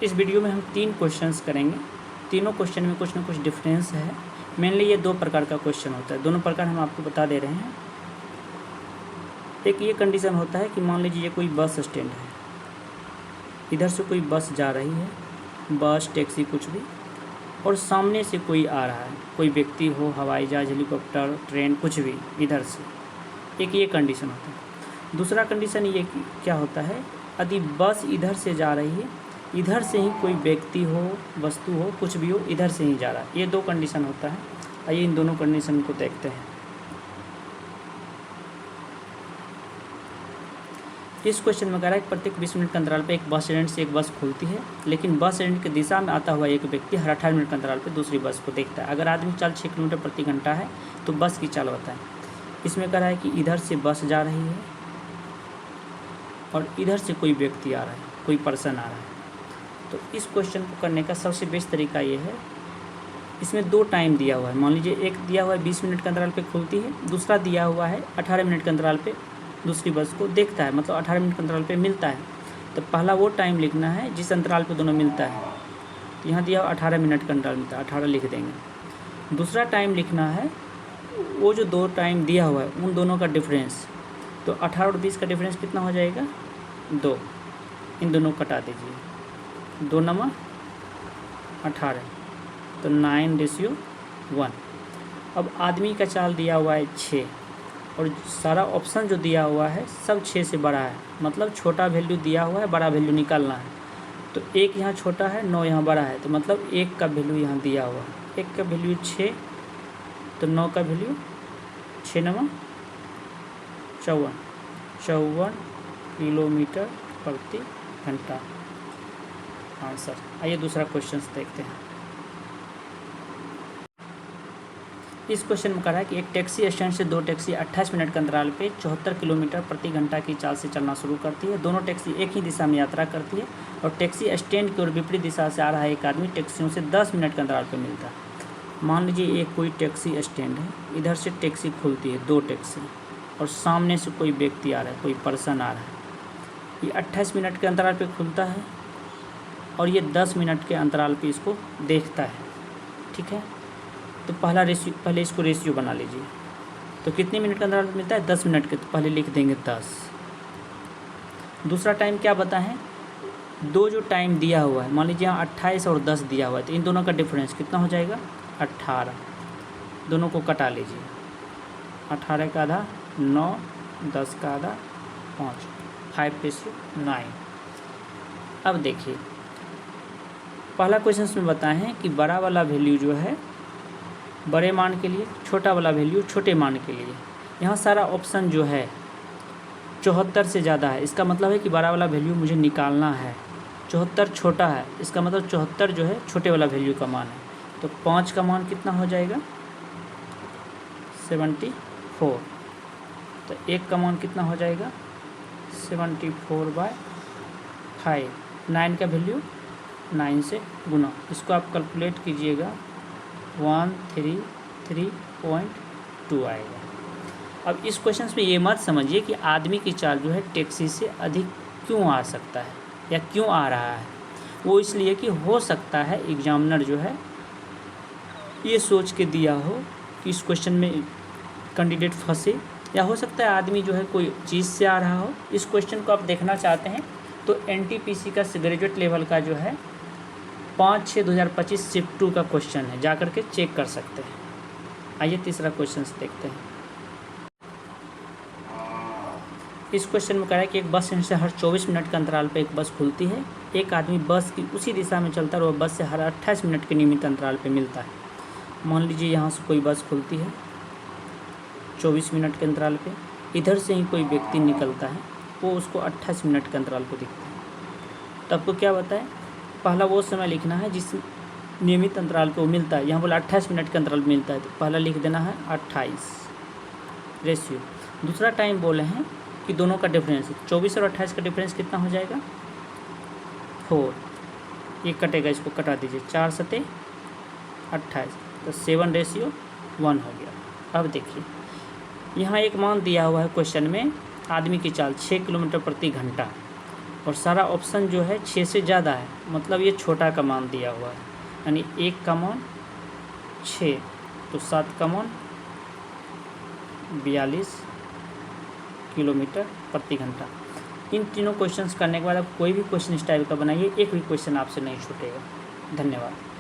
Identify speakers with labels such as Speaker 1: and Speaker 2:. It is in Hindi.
Speaker 1: इस वीडियो में हम 3 क्वेश्चंस करेंगे। तीनों क्वेश्चन में कुछ ना कुछ डिफरेंस है। मेनली ये 2 प्रकार का क्वेश्चन होता है। दोनों प्रकार हम आपको बता दे रहे हैं। एक ये कंडीशन होता है कि मान लीजिए ये कोई बस स्टैंड है, इधर से कोई बस जा रही है, बस टैक्सी कुछ भी, और सामने से कोई आ रहा है, कोई व्यक्ति हो, हवाई जहाज, हेलीकॉप्टर, ट्रेन, कुछ भी इधर से। एक ये कंडीशन होता है। दूसरा कंडीशन ये क्या होता है, यदि बस इधर से जा रही है, इधर से ही कोई व्यक्ति हो, वस्तु हो, कुछ भी हो, इधर से ही जा रहा है। ये 2 कंडीशन होता है। आइए इन दोनों कंडीशन को देखते हैं। इस क्वेश्चन में कह रहा है कि प्रत्येक 20 मिनट के अंतराल पे एक बस स्टैंड से एक बस खुलती है, लेकिन बस स्टैंड की दिशा में आता हुआ एक व्यक्ति हर 18 मिनट के अंतराल पे दूसरी बस को देखता है। अगर आदमी चाल 6 किलोमीटर प्रति घंटा है तो बस की चाल बताएं। इसमें कह रहा है कि इधर से बस जा रही है और इधर से कोई व्यक्ति आ रहा है, कोई पर्सन आ रहा है। तो इस क्वेश्चन को करने का सबसे बेस्ट तरीका ये है, इसमें 2 टाइम दिया हुआ है। मान लीजिए एक दिया हुआ है 20 मिनट के अंतराल पे खुलती है, दूसरा दिया हुआ है 18 मिनट के अंतराल पे दूसरी बस को देखता है, मतलब 18 मिनट के अंतराल पे मिलता है। तो पहला वो टाइम लिखना है जिस अंतराल पे दोनों मिलता है। यहाँ दिया 18 मिनट का अंतराल मिलता है, 18 लिख देंगे। दूसरा टाइम लिखना है वो जो 2 टाइम दिया हुआ है उन दोनों का डिफरेंस। तो 18 और 20 का डिफरेंस कितना हो जाएगा, 2। इन दोनों को कटा दीजिए, 2 नंबर 18, तो 9:1। अब आदमी का चाल दिया हुआ है 6, और सारा ऑप्शन जो दिया हुआ है सब 6 से बड़ा है, मतलब छोटा वैल्यू दिया हुआ है, बड़ा वैल्यू निकालना है। तो 1 यहाँ छोटा है, 9 यहाँ बड़ा है, तो मतलब 1 का वैल्यू यहाँ दिया हुआ है। 1 का वैल्यू 6, तो 9 का वैल्यू 6 नंबर 54 किलोमीटर प्रति घंटा आंसर। आइए दूसरा क्वेश्चन देखते हैं। इस क्वेश्चन में कह रहा है कि एक टैक्सी स्टैंड से 2 टैक्सी 28 मिनट के अंतराल पे 74 किलोमीटर प्रति घंटा की चाल से चलना शुरू करती है। दोनों टैक्सी एक ही दिशा में यात्रा करती है, और टैक्सी स्टैंड की ओर विपरीत दिशा से आ रहा है एक आदमी टैक्सियों से 10 मिनट के अंतराल पे मिलता है। मान लीजिए एक कोई टैक्सी स्टैंड है, इधर से टैक्सी खुलती है, 2 टैक्सी, और सामने से कोई व्यक्ति आ रहा है, कोई पर्सन आ रहा है। ये 28 मिनट के अंतराल पे खुलता है और ये 10 मिनट के अंतराल पे इसको देखता है, ठीक है। तो पहले इसको रेशियो बना लीजिए। तो कितने मिनट का अंतराल मिलता है, 10 मिनट के, तो पहले लिख देंगे 10। दूसरा टाइम क्या बताएं, 2 जो टाइम दिया हुआ है, मान लीजिए यहाँ 28 और 10 दिया हुआ है, तो इन दोनों का डिफरेंस कितना हो जाएगा, 18। दोनों को कटा लीजिए, 18 का आधा 9, 10 का आधा 5, 5:9। अब देखिए पहला क्वेश्चन में बताए हैं कि बड़ा वाला वैल्यू जो है बड़े मान के लिए, छोटा वाला वैल्यू छोटे मान के लिए। यहाँ सारा ऑप्शन जो है 74 से ज़्यादा है, इसका मतलब है कि बड़ा वाला वैल्यू मुझे निकालना है। 74 छोटा है, इसका मतलब 74 जो है छोटे वाला वैल्यू का मान है। तो 5 का मान कितना हो जाएगा, 74। तो 1 का मान कितना हो जाएगा, 74/5। 9 का वैल्यू 9 से गुना, इसको आप कैलकुलेट कीजिएगा, 133.2 आएगा। अब इस क्वेश्चन में ये मत समझिए कि आदमी की चाल जो है टैक्सी से अधिक क्यों आ सकता है या क्यों आ रहा है। वो इसलिए कि हो सकता है एग्जामिनर जो है ये सोच के दिया हो कि इस क्वेश्चन में कैंडिडेट फंसे, या हो सकता है आदमी जो है कोई चीज़ से आ रहा हो। इस क्वेश्चन को आप देखना चाहते हैं तो NTPC का ग्रेजुएट लेवल का जो है 5/6/2025 शिफ्ट 2 का क्वेश्चन है, जा करके चेक कर सकते हैं। आइए तीसरा क्वेश्चन देखते हैं। इस क्वेश्चन में कह रहा है कि एक बस स्टैंड से हर 24 मिनट के अंतराल पे एक बस खुलती है। एक आदमी बस की उसी दिशा में चलता है और वह बस से हर 28 मिनट के नियमित अंतराल पे मिलता है। मान लीजिए यहाँ से कोई बस खुलती है 24 मिनट के अंतराल पे, इधर से ही कोई व्यक्ति निकलता है, वो उसको 28 मिनट के अंतराल पे दिखता है। तो आपको क्या बताएं, पहला वो समय लिखना है जिस नियमित अंतराल पे वो मिलता है। यहाँ बोला 28 मिनट के अंतराल मिलता है, तो पहला लिख देना है 28 रेशियो। दूसरा टाइम बोले हैं कि दोनों का डिफरेंस 24 और 28 का डिफरेंस कितना हो जाएगा, 4। ये कटेगा, इसको कटा दीजिए, 4×7 28, तो 7:1 हो गया। अब देखिए यहाँ एक मान दिया हुआ है क्वेश्चन में, आदमी की चाल 6 किलोमीटर प्रति घंटा। और सारा ऑप्शन जो है 6 से ज़्यादा है, मतलब ये छोटा का मान दिया हुआ है, यानी 1 का मान 6, तो 7 का मान 42 किलोमीटर प्रति घंटा। इन तीनों क्वेश्चंस करने के बाद आप कोई भी क्वेश्चन इस टाइप का बनाइए, एक भी क्वेश्चन आपसे नहीं छूटेगा। धन्यवाद।